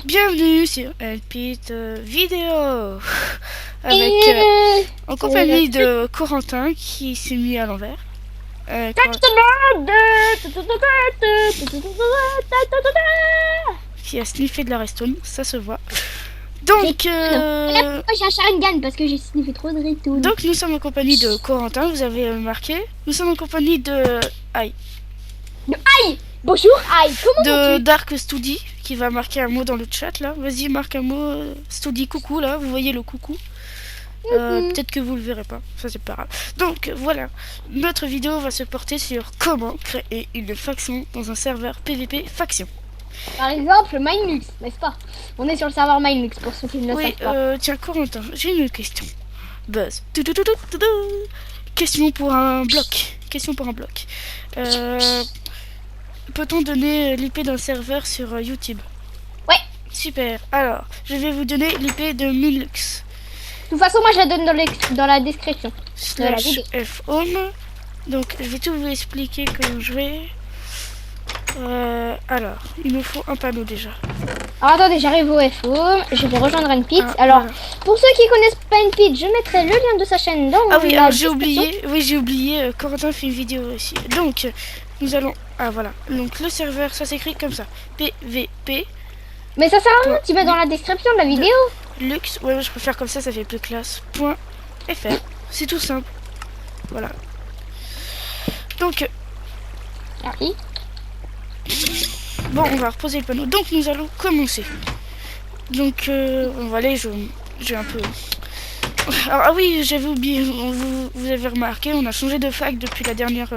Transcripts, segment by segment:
Bienvenue sur Elpit vidéo avec en compagnie de Corentin qui s'est mis à l'envers. Qui a sniffé de la Restone, ça se voit. Donc, Moi j'ai un Sharingan parce que j'ai sniffé trop de Restone. donc nous sommes en compagnie de Corentin, vous avez remarqué. Nous sommes en compagnie de Aïe. Bonjour, Aïe, comment De vas-tu? Dark Studi qui va marquer un mot dans le chat là. Vas-y, marque un mot. Studi coucou là, vous voyez le coucou. Peut-être que vous le verrez pas, ça c'est pas grave. Donc voilà, notre vidéo va se porter sur comment créer une faction dans un serveur PVP faction. Par exemple, Minelux, n'est-ce pas? On est sur le serveur Minelux pour ceux qui ne le Oui, savent pas. tiens Corentin, j'ai une question. Buzz. Question pour un bloc. Question pour un bloc. Peut-on donner l'IP d'un serveur sur YouTube? Ouais. Super. Alors, je vais vous donner l'IP de Minelux. De toute façon, moi je la donne dans la description de la vidéo. /fhome. Donc, je vais tout vous expliquer comment jouer. Alors, il nous faut un panneau déjà. Alors attendez, j'arrive au FO, je vais rejoindre Npit. Ah, Alors, voilà. pour ceux qui connaissent pas Npit, je mettrai le lien de sa chaîne dans Ah oui, la alors j'ai description. oublié. Oui, j'ai oublié. Corentin fait une vidéo aussi. Donc, nous allons. Ah voilà. Donc, le serveur, ça s'écrit comme ça. PVP. Mais ça sert à rien, tu mets dans la description de la vidéo. Lux. Ouais, je préfère comme ça fait plus classe. .fr. C'est tout simple. Voilà. Donc, Merci. bon, on va reposer le panneau. Donc, nous allons commencer. Donc, on va aller. J'ai un peu. Alors, ah oui, j'avais oublié. Vous avez remarqué, on a changé de fac depuis la dernière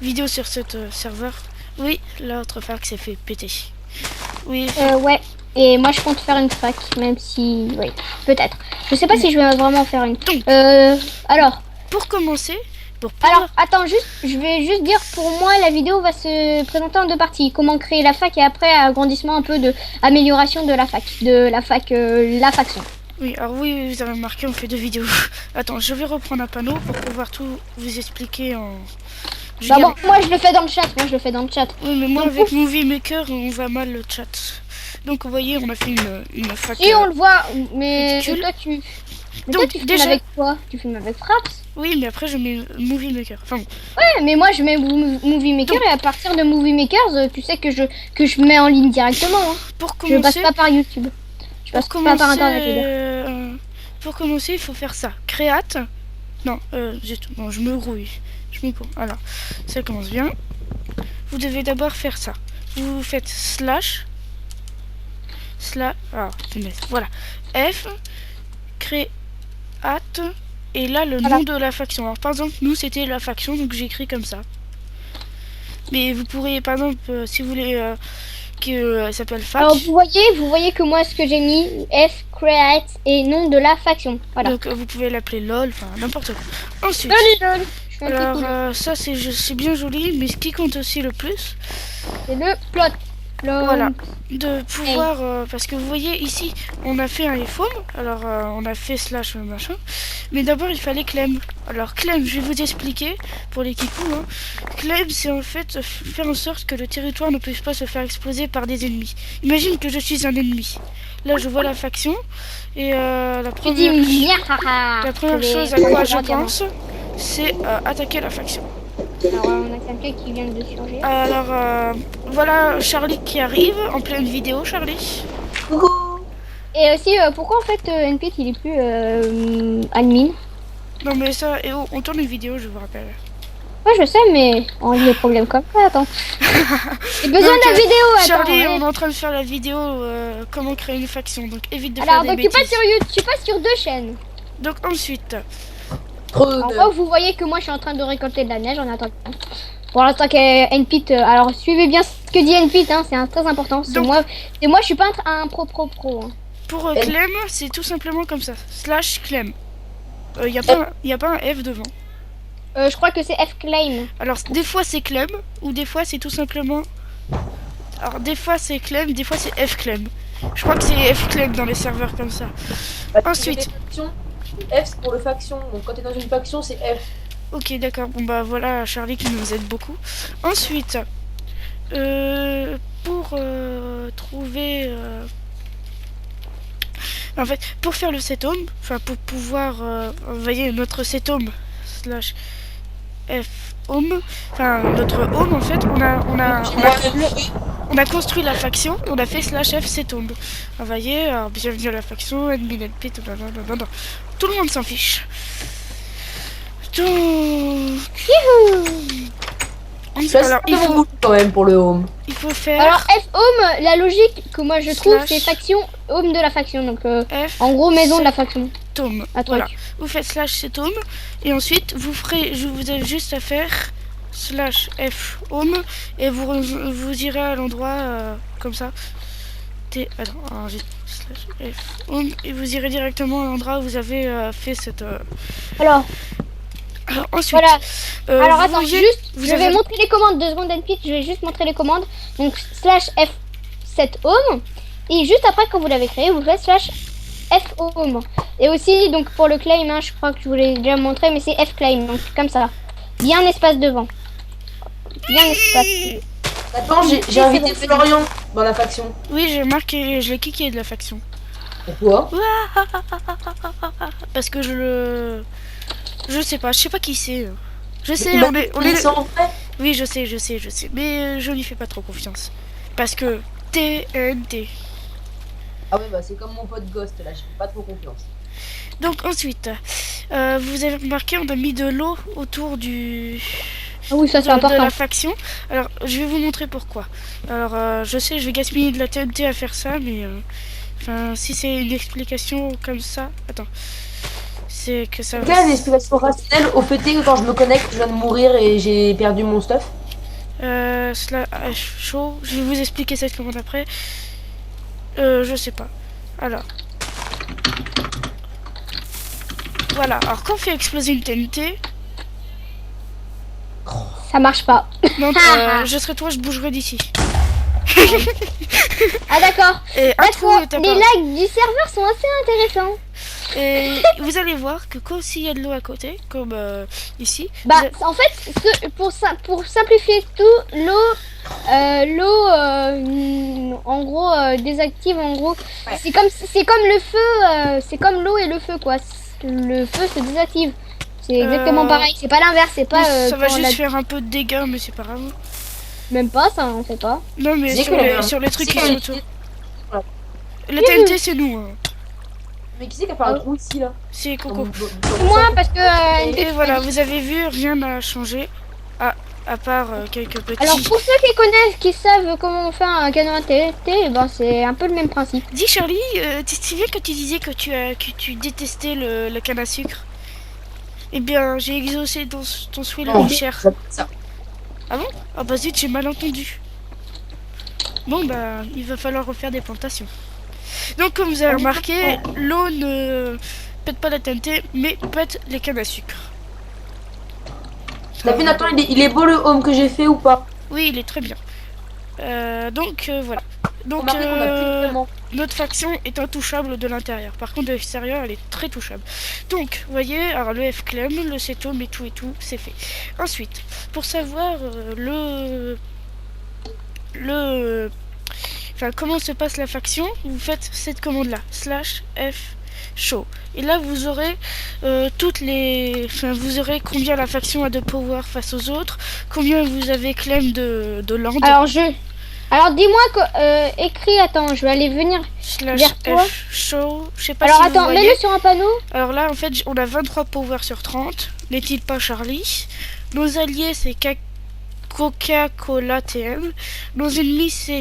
vidéo sur ce serveur. Oui, l'autre fac s'est fait péter. Oui. Ouais. Et moi je compte faire une fac, même si... Oui, peut-être. Je sais pas si je vais vraiment faire une... Donc, alors, pour commencer... Pour pouvoir... Alors, attends, je vais juste dire, pour moi, la vidéo va se présenter en deux parties. Comment créer la fac et après, agrandissement un peu de amélioration de la fac. La faction. Oui, alors oui, vous avez remarqué, on fait deux vidéos. Attends, je vais reprendre un panneau pour pouvoir tout vous expliquer en... Bah bon, moi je le fais dans le chat, Oui, mais moi Donc, avec Movie Maker, on voit mal le chat. Donc vous voyez, on a fait une fac... Si on le voit, mais ridicule. toi tu... Mais Donc, toi, tu filmes déjà... avec quoi? Tu filmes avec Fraps? Oui, mais après je mets Movie Maker. Enfin bon. Ouais, mais moi je mets Movie Maker et à partir de Movie Maker, tu sais que je mets en ligne directement. Hein. Pour Je passe commencer... pas par YouTube. Je passe pas par internet, je veux dire. Pour commencer, il faut faire ça. Créate. Non, zut, bon, je me grouille. Je me cours. Alors, ça commence bien. Vous devez d'abord faire ça. Vous faites slash. Ah, punaise. Voilà. F. Créate. Et là, le nom de la faction. Alors, par exemple, nous, c'était la faction, donc j'ai écrit comme ça. Mais vous pourrez, par exemple, si vous voulez que ça s'appelle fac. Alors vous voyez que moi ce que j'ai mis F create et nom de la faction. Voilà. Donc vous pouvez l'appeler LOL, enfin n'importe quoi. Ensuite, alors ça c'est bien joli, mais ce qui compte aussi le plus, c'est le plot. Voilà, de pouvoir, parce que vous voyez ici, on a fait un iPhone, alors on a fait slash machin, mais d'abord il fallait clem. Alors clem, je vais vous expliquer pour les kikous. Hein. Clem, c'est en fait faire en sorte que le territoire ne puisse pas se faire exploser par des ennemis. Imagine que je suis un ennemi. Là, je vois la faction et la première chose à quoi je pense, c'est attaquer la faction. Alors on a quelqu'un qui vient de surgir. Alors voilà Charlie qui arrive en pleine vidéo. Charlie. Coucou. Et aussi pourquoi en fait NPT il est plus admin? Non mais ça, on tourne une vidéo, je vous rappelle. Ouais je sais mais on a des problèmes comme ça, attends. J'ai besoin de la vidéo, attends. Charlie, on est en train de faire la vidéo comment créer une faction, donc évite de faire des donc bêtises. tu passes sur YouTube, tu passes sur deux chaînes. Donc ensuite... Alors vous voyez que moi je suis en train de récolter de la neige en attendant. Pour l'instant que Npit, alors suivez bien ce que dit Npit, hein, c'est très important. Donc, moi je suis pas un pro. Hein. Pour Clem, c'est tout simplement comme ça. Slash Clem. Y a pas un F devant. Je crois que c'est F claim. Alors des fois c'est Clem, ou des fois c'est tout simplement... Alors des fois c'est Clem, des fois c'est F Clem. Je crois que c'est F Clem dans les serveurs comme ça. Ensuite... F c'est pour le faction, donc quand t'es dans une faction c'est F. Ok d'accord, bon bah voilà Charlie qui nous aide beaucoup. Ensuite, pour trouver En fait, pour faire le set home, enfin pour pouvoir envoyer notre set home slash f home, enfin notre home en fait, on a construit la faction, on a fait slash f set home. Envoyé, alors bienvenue à la faction, admin LP, non. Tout le monde s'en fiche. Donc, alors quand même pour le home. il faut faire. Alors F home, la logique que moi je trouve, Slash. c'est faction home de la faction. Donc F en gros maison de la faction. Tome. Un truc. Voilà. Vous faites slash set home et ensuite vous avez juste à faire slash f home et vous irez à l'endroit comme ça. Attends, slash f home et vous irez directement à l'endroit où vous avez fait cette. Alors Ensuite. voilà. Alors vous attends, voyez, juste, vous je avez- vais montrer les commandes 2 secondes NP, je vais juste montrer les commandes. Donc slash F7 home. Et juste après, quand vous l'avez créé, vous faites slash F home. Et aussi, donc pour le claim, hein, je crois que je vous l'ai déjà montré, mais c'est F claim, donc comme ça. Bien un espace devant. Bien un espace. Attends, j'ai invité Florian dans la faction. Oui, j'ai marqué, je l'ai kické de la faction. Pourquoi? Parce que je sais pas qui c'est. Je sais, Bah, on est. en vrai. Oui, je sais. Mais je lui fais pas trop confiance. Parce que TNT. Ah ouais, bah c'est comme mon pote Ghost là, je fais pas trop confiance. Donc ensuite, vous avez remarqué, on a mis de l'eau autour Ah oui, ça c'est de important. la faction. Alors, je vais vous montrer pourquoi. Alors, je sais, je vais gaspiller de la TNT à faire ça, mais enfin, si c'est une explication comme ça, attends, c'est que ça. Quelle est l'explication rationnelle au fait que quand je me connecte, je viens de mourir et j'ai perdu mon stuff? Chaud. Je vais vous expliquer cette commande après. Je sais pas. Alors. Voilà. Alors, quand on fait exploser une TNT, Ça marche pas. non, je serai toi, je bougerai d'ici. Ah d'accord. Et un trou D'accord. est Les apparu. lags du serveur sont assez intéressants. Et vous allez voir que quand s'il y a de l'eau à côté, comme ici, Bah, en fait, pour simplifier tout, l'eau, en gros, désactive, en gros. Ouais. C'est comme le feu, c'est comme l'eau et le feu, quoi. Le feu se désactive. C'est exactement pareil. C'est pas l'inverse, c'est pas. ça va quand juste la- faire un peu de dégâts, mais c'est pas grave. Même pas, ça, on fait pas. Non, mais C'est sur les trucs qui que- sont autour. La TNT, c'est nous. Hein. Mais qui c'est qui a fait un trou ici là? C'est Coco. Moi, parce que. Et voilà, vous avez vu, rien n'a changé. À part quelques petits. Alors, pour ceux qui connaissent, qui savent comment on fait un canon à TNT, ben, c'est un peu le même principe. Dis Charlie, tu te souviens quand tu disais que tu détestais le canne à sucre? Eh bien, j'ai exaucé ton souhait le Non, plus cher. ça. Ah bon? Ah bah zut, j'ai mal entendu. Bon bah, il va falloir refaire des plantations. Donc comme vous avez remarqué, l'eau ne pète pas la TNT, mais pète les cannes à sucre. T'as vu Nathan, il est beau le home que j'ai fait ou pas? Oui, il est très bien. Donc voilà. Donc Remarquez qu'on a plus de paiement. notre faction est intouchable de l'intérieur. Par contre de l'extérieur, elle est très touchable. Donc, vous voyez, alors le F-Clem, le Setom et tout, c'est fait. Ensuite, pour savoir enfin, comment se passe la faction, vous faites cette commande-là, slash F show. Et là, vous aurez vous aurez combien la faction a de power face aux autres, combien vous avez claim de land. Alors, dis-moi que. Écris, attends, je vais aller venir. Slash vers toi. F show. Je sais pas Alors, si vous attends, voyez. mets-le sur un panneau. Alors là, en fait, on a 23 power sur 30. N'est-il pas Charlie? Nos alliés, c'est Coca-Cola TM. Nos ennemis, c'est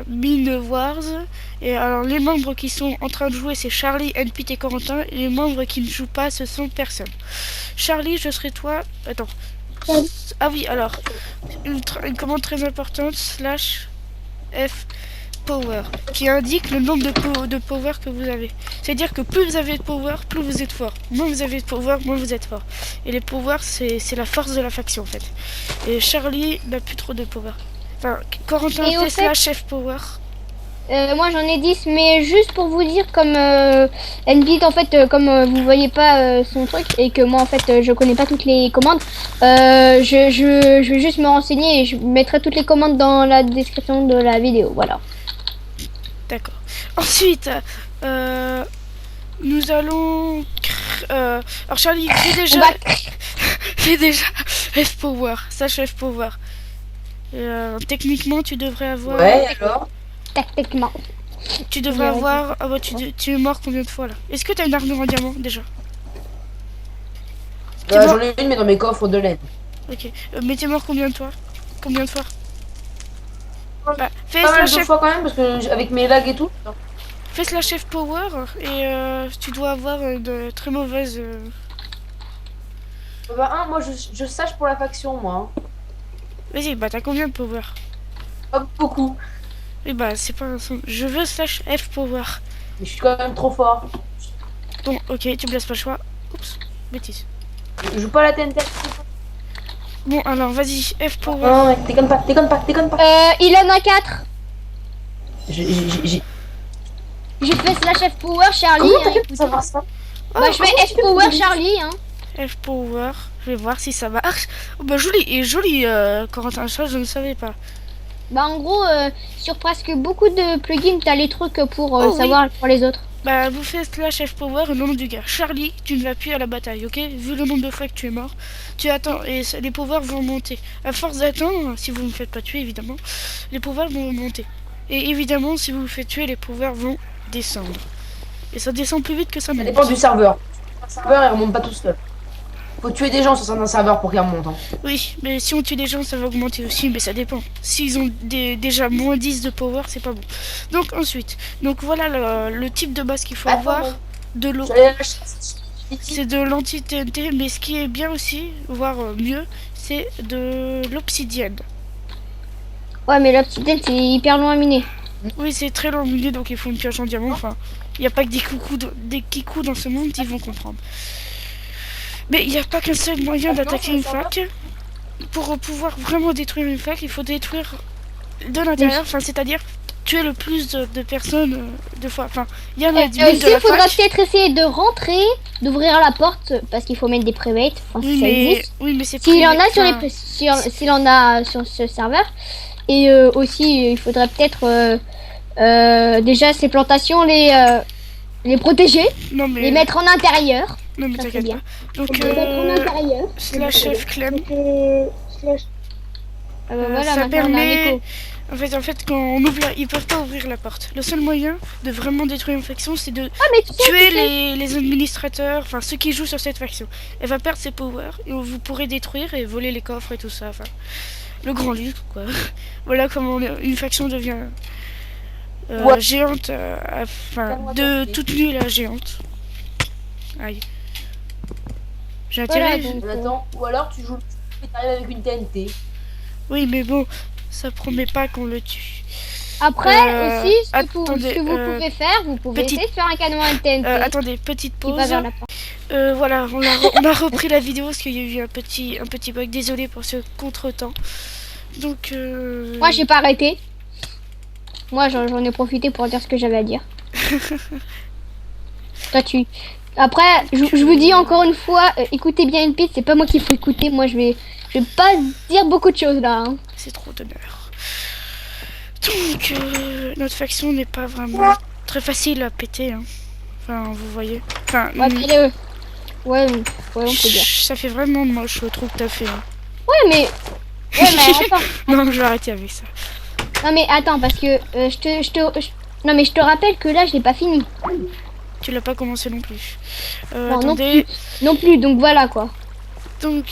Mine Wars. Et alors, les membres qui sont en train de jouer, c'est Charlie, NPT et Corentin. Et les membres qui ne jouent pas, ce sont personne. Charlie, je serai toi. Attends. Ah oui, alors, une commande très importante, slash F power, qui indique le nombre de power que vous avez. C'est-à-dire que plus vous avez de power, plus vous êtes fort. Moins vous avez de power, moins vous êtes fort. Et les power, c'est la force de la faction en fait. Et Charlie n'a plus trop de power. Enfin, Corentin Et au fait fait- slash F power. Moi j'en ai 10, mais juste pour vous dire, comme Nbit en fait, comme vous voyez pas son truc et que moi en fait je connais pas toutes les commandes, je vais juste me renseigner et je mettrai toutes les commandes dans la description de la vidéo. Voilà. D'accord. Ensuite, nous allons... alors Charlie, On va... j'ai déjà F-Power, sache F-Power. Techniquement, tu devrais avoir... Ouais, alors Tactiquement. Tu devrais avoir... Ah bah, tu es mort combien de fois là? Est-ce que tu as une armure en diamant déjà? bah, j'en ai une, mais dans mes coffres de laine. Ok. Mais t'es mort combien de fois? Combien de fois? Bah, fais Pas mal de slash F... fois quand même, parce que avec mes lags et tout. fais slash F-Power et tu dois avoir de très mauvaises... Bah, moi je sache pour la faction, moi. Hein. Vas-y, bah t'as combien de power? Pas beaucoup, Et bah c'est pas un son. Je veux slash F-Power. mais je suis quand même trop fort. Bon, ok, tu me laisses pas le choix. Oups, bêtise. Je joue pas la TNT. Bon, alors vas-y, F-Power. Non, déconne pas, déconne pas, déconne pas. Il en a 4. J'ai... J'ai fait slash F power Charlie. Comment Hein, t'as fait écoute. pour savoir ça? Bah, je fais F power Charlie. Hein. F-Power. Je vais voir si ça marche. Oh, bah joli, et joli, Corentin, ça je ne savais pas. Bah, en gros, sur presque beaucoup de plugins, t'as les trucs pour Oh, savoir pour les autres. Bah vous faites slash F-Power et le nom du gars. Charlie, tu ne vas plus à la bataille, ok? Vu le nombre de fois que tu es mort, tu attends et les powers vont monter. À force d'attendre, si vous ne me faites pas tuer évidemment, les powers vont monter. Et évidemment, si vous vous faites tuer, les powers vont descendre. Et ça descend plus vite que ça Ça monte. dépend du serveur. Un serveur, il remonte pas tout seul. Faut tuer des gens sur un serveur pour qu'il remonte. Hein. Oui, mais si on tue des gens, ça va augmenter aussi, mais ça dépend. S'ils ont déjà moins 10 de power, c'est pas bon. Donc ensuite, donc voilà le type de base qu'il faut avoir. De l'eau. C'est de l'anti-TNT, mais ce qui est bien aussi, voire mieux, c'est de l'obsidienne. Ouais, mais l'obsidienne, c'est hyper long à miner. Oui, c'est très long à miner, donc il faut une pioche en diamant. Enfin, il n'y a pas que des kikous dans ce monde, ils vont comprendre. Mais il n'y a pas qu'un seul moyen d'attaquer une fac. Pour pouvoir vraiment détruire une fac, il faut détruire de l'intérieur, enfin, c'est-à-dire tuer le plus de personnes de fois. Enfin, il y a le Aussi, il faudra peut-être essayer de rentrer, d'ouvrir la porte, parce qu'il faut mettre des privates. Enfin, oui, ça existe. Oui, mais c'est s'il en a s'il en a sur ce serveur. Et aussi, il faudrait peut-être déjà ces plantations les protéger, non, mais... les mettre en intérieur. Non, mais t'inquiète pas. Donc, les mettre en intérieur. slash F clem. Voilà, ça permet. On a un écho. En fait, quand on ouvre ils peuvent pas ouvrir la porte. Le seul moyen de vraiment détruire une faction, c'est de tuer les administrateurs, enfin ceux qui jouent sur cette faction. Elle va perdre ses powers et vous pourrez détruire et voler les coffres et tout ça. Enfin, le grand livre, quoi. Voilà comment une faction devient géante, enfin de toute nulle à géante. Aïe. J'ai atterri. Attends, ou alors tu joues et t'arrives avec une TNT. Oui, mais bon, ça promet pas qu'on le tue. Après, aussi, ce que vous attendez, pouvez faire, vous pouvez essayer de faire un canon à TNT. Attendez, petite qui pause. va vers la porte. Voilà, on a repris la vidéo parce qu'il y a eu un petit bug. Désolé pour ce contretemps. Donc, moi, j'ai pas arrêté. Moi, j'en ai profité pour dire ce que j'avais à dire. Toi, tu... Après, je vous dis encore une fois, écoutez bien une piste, c'est pas moi qu'il faut écouter. Moi, je vais pas dire beaucoup de choses là. Hein. C'est trop d'honneur. Donc, notre faction n'est pas vraiment très facile à péter. Hein. Enfin, vous voyez. Enfin, ouais, on peut dire. Ça fait vraiment moche le trou que t'as fait. Hein. Ouais, mais attends. Non, je vais arrêter avec ça. Non, mais attends, parce que non, mais je te rappelle que là, je l'ai pas fini. Tu l'as pas commencé non plus. Non, attendez. Non plus, donc voilà quoi. Donc,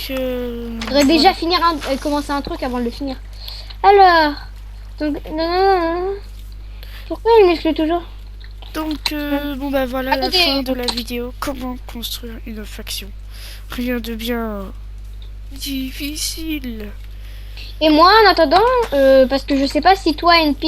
faudrait déjà finir commencer un truc avant de le finir. Alors, donc, non. Pourquoi il m'exclut toujours? Donc, bon bah voilà la fin de la vidéo. Comment construire une faction. Rien de bien difficile. Et moi, en attendant, parce que je sais pas si toi, NP,